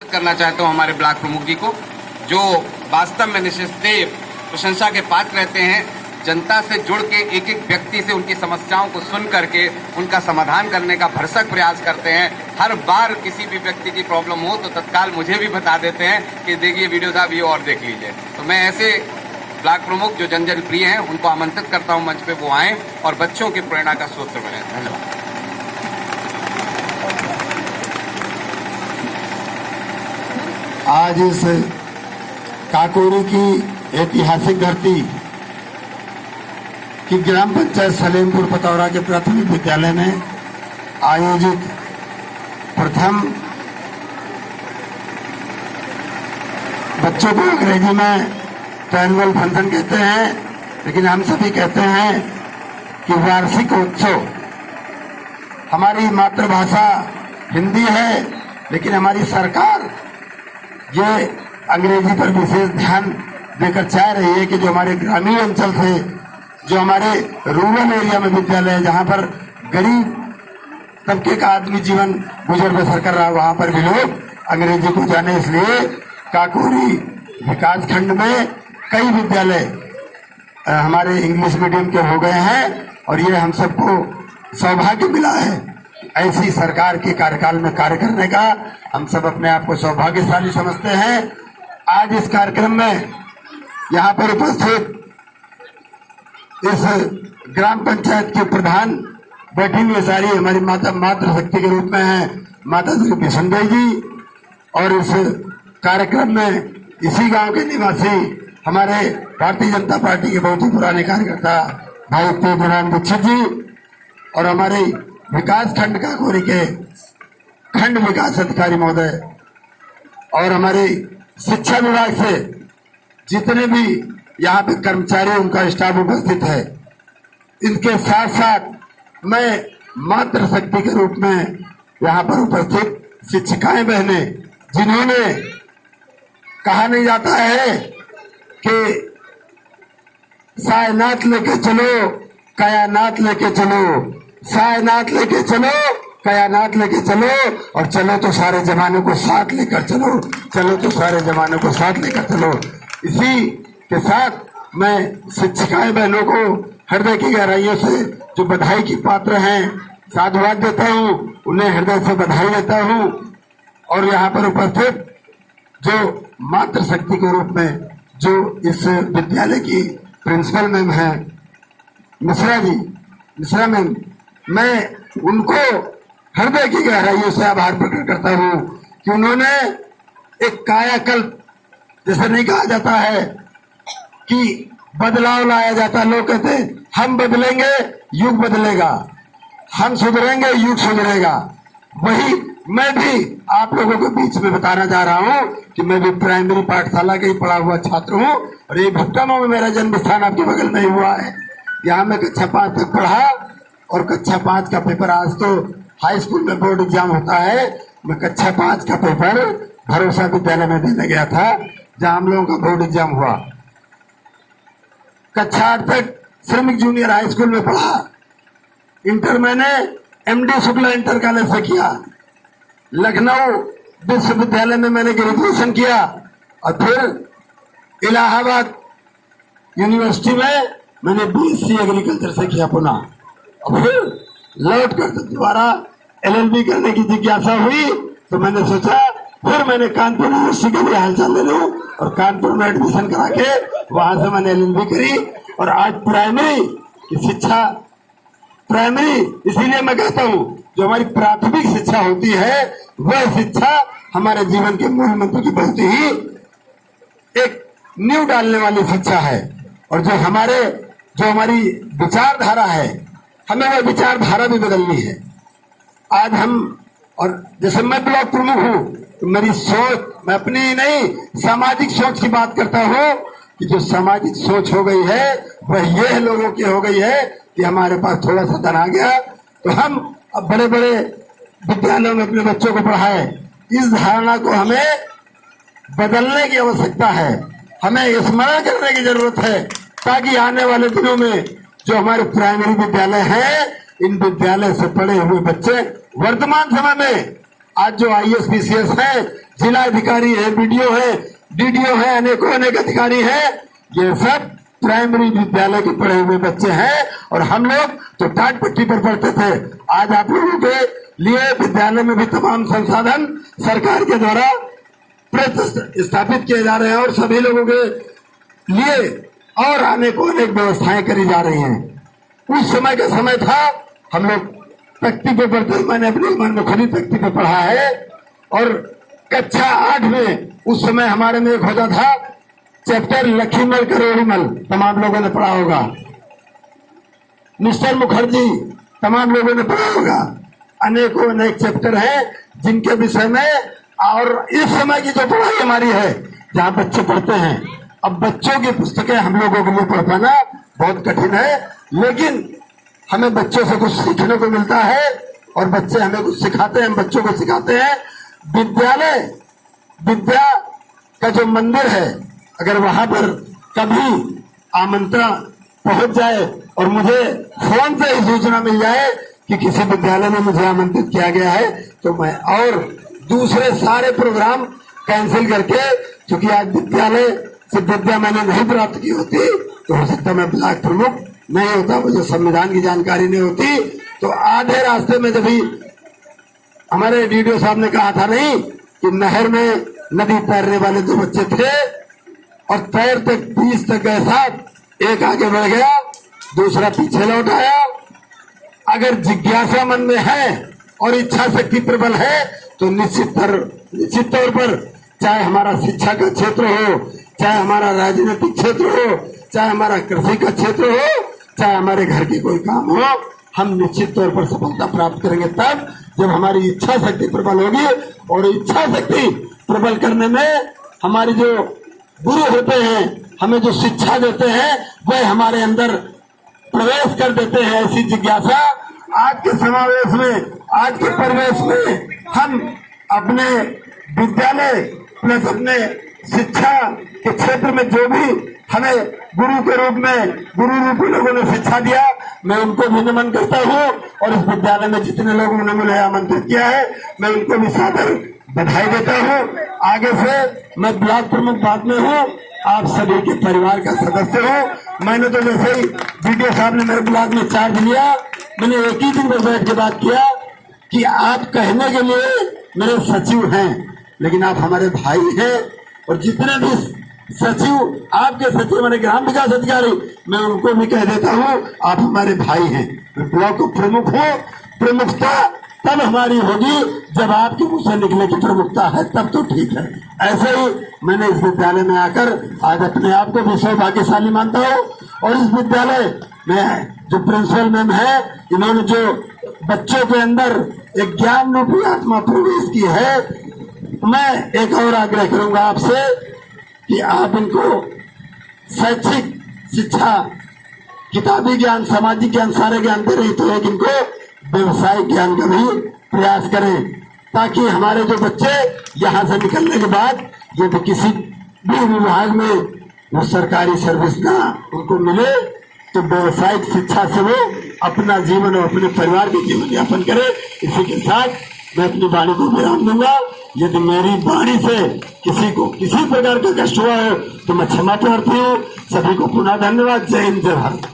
करना चाहता हूं हमारे ब्लॉक प्रमुख जी को, जो वास्तव में निःसंदेह प्रशंसा के पात्र रहते हैं। जनता से जुड़ के एक एक व्यक्ति से उनकी समस्याओं को सुन करके उनका समाधान करने का भरसक प्रयास करते हैं। हर बार किसी भी व्यक्ति की प्रॉब्लम हो तो तत्काल मुझे भी बता देते हैं कि देखिए वीडियो साहब ये और देख लीजिए। तो मैं ऐसे ब्लॉक प्रमुख जो जन प्रिय हैं उनको आमंत्रित करता हूं मंच पे वो आएँ और बच्चों की प्रेरणा का स्रोत बने। धन्यवाद। आज इस काकोरी की ऐतिहासिक धरती की ग्राम पंचायत सलेमपुर पतौरा के प्राथमिक विद्यालय में आयोजित प्रथम बच्चों को अंग्रेजी में एनुअल फंक्शन कहते हैं, लेकिन हम सभी कहते हैं कि वार्षिक उत्सव। हमारी मातृभाषा हिंदी है, लेकिन हमारी सरकार ये अंग्रेजी पर विशेष ध्यान देकर चाह रही है कि जो हमारे ग्रामीण अंचल से, जो हमारे रूरल एरिया में विद्यालय है, जहाँ पर गरीब तबके का आदमी जीवन गुजर बसर कर रहा है, वहाँ पर भी लोग अंग्रेजी को जाने। इसलिए काकोरी विकास खंड में कई विद्यालय हमारे इंग्लिश मीडियम के हो गए हैं और ये हम सबको सौभाग्य मिला है ऐसी सरकार के कार्यकाल में कार्य करने का। हम सब अपने आप को सौभाग्यशाली समझते हैं। आज इस कार्यक्रम में यहाँ पर उपस्थित इस ग्राम पंचायत के प्रधान बैठी हुई सारी हमारी मातृशक्ति के रूप में है माता श्री बिशनदेवी जी, और इस कार्यक्रम में इसी गांव के निवासी हमारे भारतीय जनता पार्टी के बहुत ही पुराने कार्यकर्ता भाई तेजराम दीक्षित जी, और हमारे विकास खंड काकोरी के खंड विकास अधिकारी महोदय, और हमारे शिक्षा विभाग से जितने भी यहाँ पे कर्मचारी उनका स्टाफ उपस्थित है। इनके साथ साथ मैं मातृशक्ति के रूप में यहाँ पर उपस्थित शिक्षिकाएं बहनें, जिन्होंने कहा नहीं जाता है कि सायनाथ लेके चलो कायानाथ लेके चलो, सायनाथ लेके चलो कयानाथ लेके चलो, और चलो तो सारे जमाने को साथ लेकर चलो, चलो तो सारे जमाने को साथ लेकर चलो। इसी के साथ मैं शिक्षिकाएं बहनों को हृदय की गहराइयों से जो बधाई की पात्र हैं साधुवाद देता हूँ, उन्हें हृदय से बधाई देता हूँ। और यहाँ पर उपस्थित जो मातृशक्ति के रूप में जो इस विद्यालय की प्रिंसिपल मैम है मिश्रा मैम, मैं उनको हृदय की गहराइयों से आभार प्रकट करता हूँ कि उन्होंने एक कायाकल्प, जैसे नहीं कहा जाता है कि बदलाव लाया जाता, लोग कहते हैं हम बदलेंगे युग बदलेगा, हम सुधरेंगे युग सुधरेगा। वही मैं भी आप लोगों के बीच में बताना चाह रहा हूँ कि मैं भी प्राइमरी पाठशाला का ही पढ़ा हुआ छात्र हूँ, और ये भट्टानों में मेरा जन्म स्थान आपके बगल में ही हुआ है। यहाँ मैं कक्षा 5 तक पढ़ा, और कक्षा 5 का पेपर, आज तो हाई स्कूल में बोर्ड एग्जाम होता है, मैं कक्षा 5 का पेपर भरोसा विद्यालय में देने गया था, जहां हम लोगों का बोर्ड एग्जाम हुआ। कक्षा 8 तक श्रमिक जूनियर हाई स्कूल में पढ़ा। इंटर मैंने MD शुक्ला इंटर कॉलेज से किया। लखनऊ विश्वविद्यालय में मैंने ग्रेजुएशन किया, और फिर इलाहाबाद यूनिवर्सिटी में मैंने BSc एग्रीकल्चर से किया पुनः, और फिर लौट कर दोबारा LLB करने की जिज्ञासा हुई, तो मैंने सोचा फिर मैंने कानपुर यूनिवर्सिटी के लिए हालचाल ले लूं, और कानपुर में एडमिशन करा के वहां से मैंने LLB करी। और आज प्राइमरी की शिक्षा, प्राइमरी इसीलिए मैं कहता हूं जो हमारी प्राथमिक शिक्षा होती है वह शिक्षा हमारे जीवन के मूल मंत्र की बहुत ही एक नींव डालने वाली शिक्षा है। और जो हमारी विचारधारा है, हमें वह विचारधारा भी बदलनी है। आज हम, और जैसे मैं ब्लॉक प्रमुख हूँ तो मेरी सोच, मैं अपनी नहीं सामाजिक सोच की बात करता हूँ कि जो सामाजिक सोच हो गई है वह ये लोगों की हो गई है कि हमारे पास थोड़ा सा धन आ गया तो हम अब बड़े बड़े विद्यालयों में अपने बच्चों को पढ़ाएं। इस धारणा को हमें बदलने की आवश्यकता है, हमें स्मरण करने की जरूरत है, ताकि आने वाले दिनों में जो हमारे प्राइमरी विद्यालय हैं, इन विद्यालय से पढ़े हुए बच्चे वर्तमान समय में आज जो IAS PCS है जिला अधिकारी है, बीडीओ है, डीडीओ है, अनेकों अनेक अधिकारी है। ये सब प्राइमरी विद्यालय के पढ़े हुए बच्चे हैं और हम लोग तो टाट पट्टी पर पढ़ते थे। आज आप लोगों के लिए विद्यालय में भी तमाम संसाधन सरकार के द्वारा स्थापित किए जा रहे हैं और सभी लोगों के लिए और अनेकों अनेक व्यवस्थाएं करी जा रही हैं। उस समय का समय था, हम लोग तख्ती पे पढ़ते, मैंने अपने मन में खुली तख्ती पे पढ़ा है। और कक्षा 8 में उस समय हमारे में एक होता था चैप्टर लखीमल करोड़ीमल, तमाम लोगों ने पढ़ा होगा। मिस्टर मुखर्जी, तमाम लोगों ने पढ़ा होगा। अनेकों अनेक चैप्टर हैं जिनके विषय में, और इस समय की जो पढ़ाई हमारी है जहाँ बच्चे पढ़ते हैं, अब बच्चों की पुस्तकें हम लोगों के लिए पढ़ पाना बहुत कठिन है, लेकिन हमें बच्चों से कुछ सीखने को मिलता है और बच्चे हमें कुछ सिखाते हैं, हम बच्चों को सिखाते हैं। विद्यालय, विद्या का जो मंदिर है, अगर वहां पर कभी आमंत्रण पहुंच जाए और मुझे फोन से ही सूचना मिल जाए कि किसी विद्यालय में मुझे आमंत्रित किया गया है, तो मैं और दूसरे सारे प्रोग्राम कैंसिल करके, क्योंकि आज विद्यालय से विद्या मैंने नहीं प्राप्त की होती तो हो सकता मैं ब्लॉक प्रमुख नहीं होता, मुझे संविधान की जानकारी नहीं होती। तो आधे रास्ते में जब हमारे डीडीओ साहब ने कहा था नहीं कि नहर में नदी तैरने वाले 2 बच्चे थे और तैर तक 20 तक गए साथ, एक आगे बढ़ गया, दूसरा पीछे लौट आया। अगर जिज्ञासा मन में है और इच्छा शक्ति प्रबल है तो निश्चित तौर पर, चाहे हमारा शिक्षा का क्षेत्र हो, चाहे हमारा राजनीतिक क्षेत्र हो, चाहे हमारा कृषि का क्षेत्र हो, चाहे हमारे घर की कोई काम हो, हम निश्चित तौर पर सफलता प्राप्त करेंगे तब जब हमारी इच्छा शक्ति प्रबल होगी। और इच्छा शक्ति प्रबल करने में हमारे जो गुरु होते हैं, हमें जो शिक्षा देते हैं, वह हमारे अंदर प्रवेश कर देते हैं ऐसी जिज्ञासा। आज के समावेश में, आज के परिवेश में हम अपने विद्यालय प्लस अपने शिक्षा के क्षेत्र में जो भी हमें गुरु के रूप में, गुरु रूपी लोगों ने शिक्षा दिया, मैं उनको भी नमन करता हूँ। और इस विद्यालय में जितने लोगों ने मुझे आमंत्रित किया है, मैं उनको भी सादर बधाई देता हूँ। आगे से मैं ब्लॉक प्रमुख बाद में हूँ, आप सभी के परिवार का सदस्य हूँ। मैंने तो जैसे ही डीडीओ साहब ने मेरे ब्लॉक में चार्ज लिया, मैंने एक ही दिन में बैठ के बात किया कि आप कहने के लिए मेरे सचिव हैं, लेकिन आप हमारे भाई हैं। और जितने भी सचिव, आपके सचिव हमारे ग्राम विकास अधिकारी, मैं उनको भी कह देता हूँ आप हमारे भाई हैं। मैं ब्लॉक प्रमुख हूँ, प्रमुखता तब हमारी होगी जब आपके मुंह से निकले की प्रमुखता है, तब तो ठीक है। ऐसे ही मैंने इस विद्यालय में आकर आज अपने आप को भी सौभाग्यशाली मानता हूँ। और इस विद्यालय में जो प्रिंसिपल मैम है, इन्होंने जो बच्चों के अंदर एक ज्ञान रूपी आत्मा प्रवेश की है, मैं एक और आग्रह करूंगा आपसे कि आप इनको शैक्षिक शिक्षा, किताबी ज्ञान, सामाजिक ज्ञान, सारे ज्ञान दे रही, तो एक इनको व्यवसायिक ज्ञान का भी प्रयास करें, ताकि हमारे जो बच्चे यहाँ से निकलने के बाद यदि किसी भी विभाग में वो सरकारी सर्विस ना उनको मिले तो व्यवसायिक शिक्षा से वो अपना जीवन और अपने परिवार के जीवन यापन करे। इसी के साथ मैं अपनी वाणी को विराम दूंगा। यदि मेरी वाणी से किसी को किसी प्रकार का कष्ट हुआ है तो मैं क्षमा प्रार्थी हूँ। सभी को पुनः धन्यवाद। जय हिंद, जय भारत।